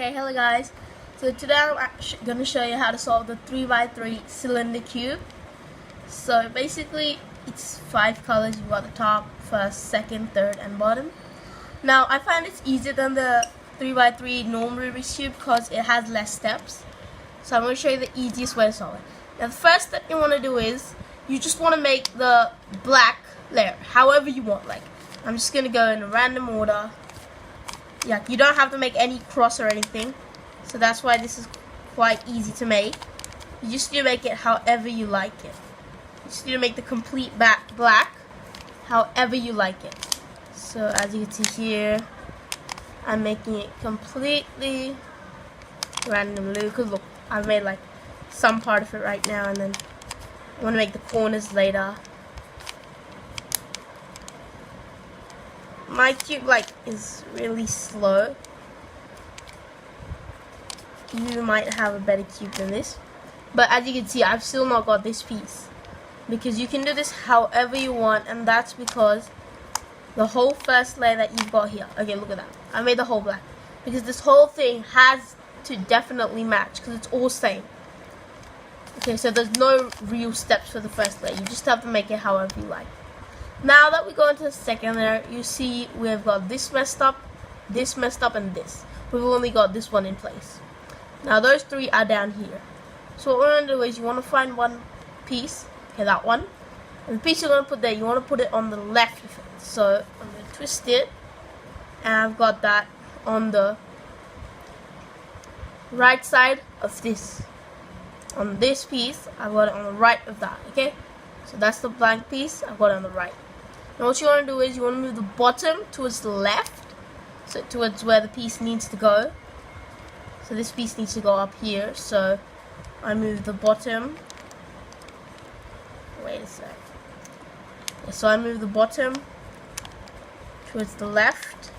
Okay, hello guys. So today I'm going to show you how to solve the 3x3 cylinder cube. So basically it's 5 colors. You got the top, first, second, third and bottom. Now I find it's easier than the 3x3 normal Rubik's cube because it has less steps. So I'm going to show you the easiest way to solve it. Now the first step you want to do is you just want to make the black layer however you want. Like I'm just going to go in a random order. Yeah, you don't have to make any cross or anything, so that's why this is quite easy to make. You just need to make it however you like it. You just need to make the complete back black however you like it. So as you can see here, I'm making it completely randomly, because look, I've made like some part of it right now, and then I want to make the corners later. My cube is really slow. You might have a better cube than this, but as you can see, I've still not got this piece, because you can do this however you want, and that's because the whole first layer that you've got here, okay, look at that, I made the whole black, because this whole thing has to definitely match because it's all same. Okay, so there's no real steps for the first layer, you just have to make it however you like. Now that we go into the second layer, you see we've got this messed up, and this. We've only got this one in place. Now those three are down here. So what we're going to do is you want to find one piece, okay, that one. And the piece you're going to put there, you want to put it on the left of it. So I'm going to twist it, and I've got that on the right side of this. On this piece, I've got it on the right of that, okay? So that's the blank piece, I've got it on the right. Now what you want to do is you want to move the bottom towards the left, so towards where the piece needs to go. So this piece needs to go up here, so I move the bottom. Wait a sec. Yeah, so I move the bottom towards the left.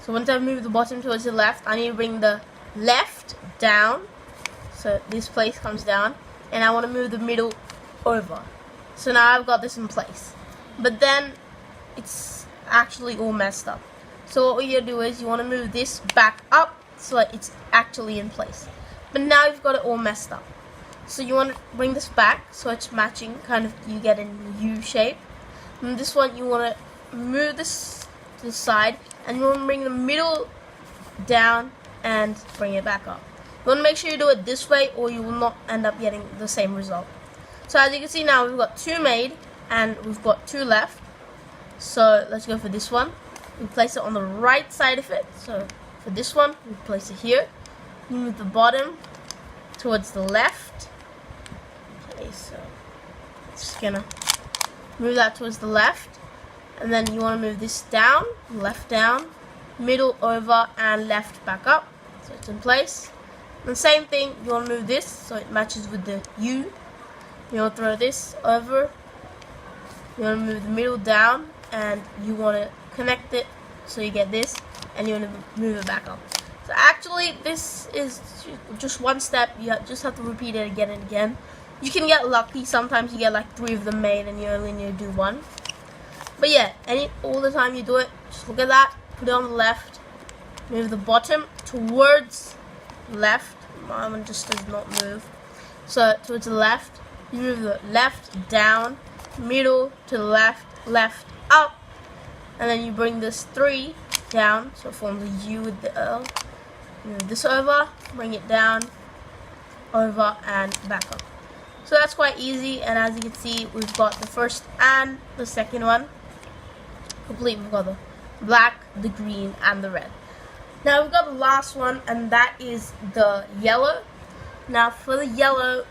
So once I move the bottom towards the left, I need to bring the left down. So this place comes down, and I want to move the middle over. So now I've got this in place, but then it's actually all messed up. So what you do is you want to move this back up so that it's actually in place, but now you've got it all messed up. So you want to bring this back so it's matching, kind of you get in U shape. And this one you want to move this to the side, and you want to bring the middle down and bring it back up. You want to make sure you do it this way, or you will not end up getting the same result. So as you can see now, we've got 2 made, and we've got 2 left. So let's go for this one. We place it on the right side of it. So for this one, we place it here. You move the bottom towards the left. Okay, so just gonna move that towards the left. And then you want to move this down, left down, middle over, and left back up. So it's in place. And same thing, you want to move this so it matches with the U. You want to throw this over. You want to move the middle down, and you want to connect it so you get this, and you want to move it back up. So actually, this is just one step. You just have to repeat it again and again. You can get lucky. Sometimes you get like 3 of them made, and you only need to do 1. But yeah, all the time you do it, just look at that. Put it on the left. Move the bottom towards left. My one just does not move. So towards the left, you move the left down, middle to the left, left up, and then you bring this 3 down, so it forms a U with the L. Move this over, bring it down, over, and back up. So that's quite easy, and as you can see, we've got the first and the second one complete. We've got the black, the green, and the red. Now we've got the last one, and that is the yellow. Now for the yellow,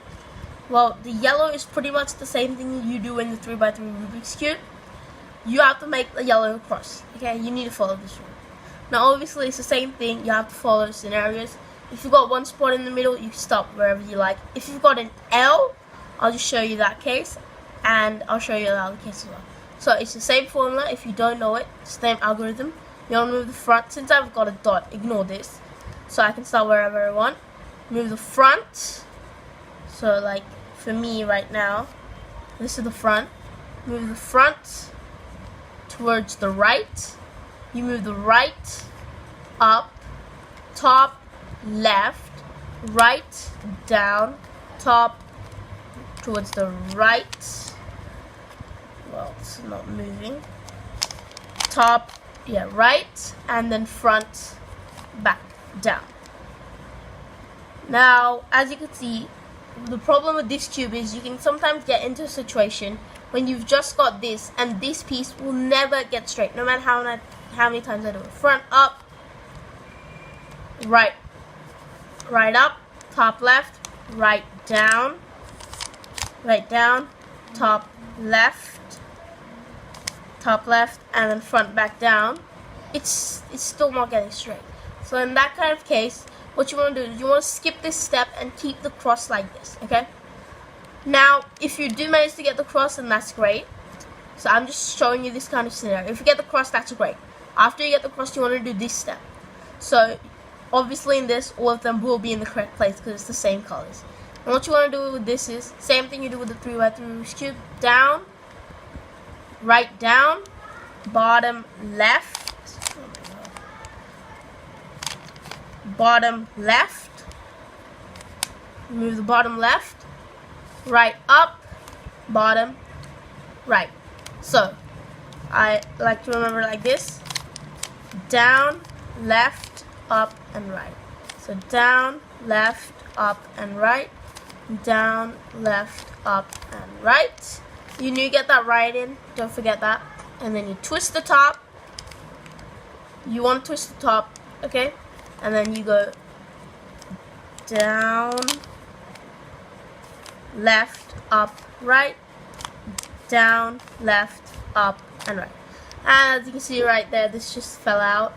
well, the yellow is pretty much the same thing you do in the 3x3 Rubik's Cube. You have to make the yellow across, okay? You need to follow this rule. Now obviously it's the same thing, you have to follow scenarios. If you've got one spot in the middle, you can stop wherever you like. If you've got an L, I'll just show you that case, and I'll show you the other case as well. So it's the same formula. If you don't know it, same algorithm. You want to move the front. Since I've got a dot, ignore this. So I can start wherever I want. Move the front. So like for me right now, this is the front. Move the front towards the right. You move the right up top, left, right, down, top, towards the right. Well, it's not moving. Top, yeah, right, and then front, back, down. Now, as you can see, the problem with this cube is you can sometimes get into a situation when you've just got this and this piece will never get straight, no matter how many times I do it. Front up, right up, top left, right down, top left, and then front back down. It's still not getting straight. So in that kind of case, what you want to do is you want to skip this step and keep the cross like this, okay? Now, if you do manage to get the cross, then that's great. So I'm just showing you this kind of scenario. If you get the cross, that's great. After you get the cross, you want to do this step. So obviously in this, all of them will be in the correct place because it's the same colors. And what you want to do with this is same thing you do with the 3x3 Rubik's Cube. Down, right down, bottom left, bottom left, move the bottom left, right up, bottom right. So I like to remember like this: down, left, up, and right. So down, left, up, and right, down, left, up, and right. You need to get that right in, don't forget that. And then you twist the top. You want to twist the top, okay? And then you go down, left, up, right, down, left, up, and right. And as you can see right there, this just fell out,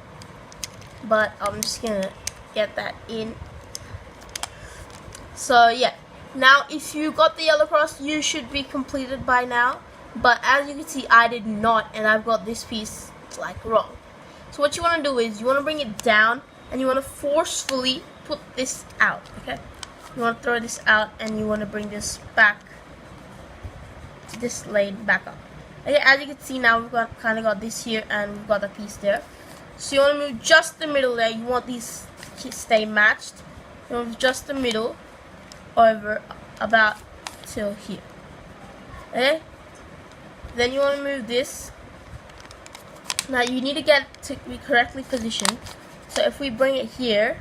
but I'm just gonna get that in. So yeah, now if you got the yellow cross, you should be completed by now, but as you can see, I did not, and I've got this piece like wrong. So what you want to do is you want to bring it down and you want to forcefully put this out, okay? You want to throw this out and you want to bring this back, this laid back up. Okay, as you can see now, we've kind of got this here and we've got a piece there. So you want to move just the middle there. You want these to stay matched. You want to move just the middle over about till here. Okay? Then you want to move this. Now you need to get to be correctly positioned. So if we bring it here,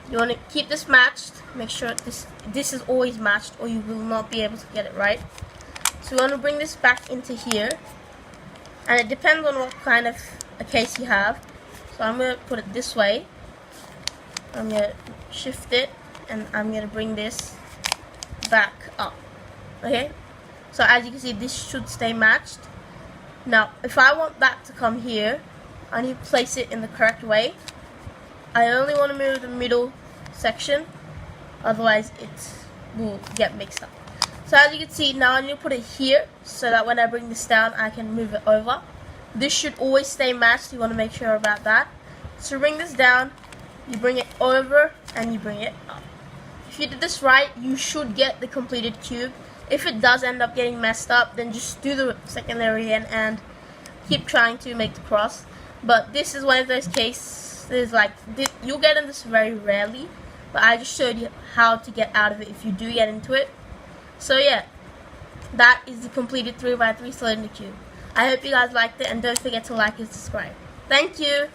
you want to keep this matched. Make sure this is always matched or you will not be able to get it right. So we want to bring this back into here. And it depends on what kind of a case you have. So I'm going to put it this way. I'm going to shift it and I'm going to bring this back up. Okay? So as you can see, this should stay matched. Now, if I want that to come here, I need to place it in the correct way. I only want to move the middle section, otherwise it will get mixed up. So as you can see, now I need to put it here so that when I bring this down, I can move it over. This should always stay matched. You want to make sure about that. So bring this down, you bring it over, and you bring it up. If you did this right, you should get the completed cube. If it does end up getting messed up, then just do the secondary end and keep trying to make the cross. But this is one of those cases, like, you'll get in this very rarely, but I just showed you how to get out of it if you do get into it. So yeah, that is the completed 3x3 cylinder cube. I hope you guys liked it, and don't forget to like and subscribe. Thank you!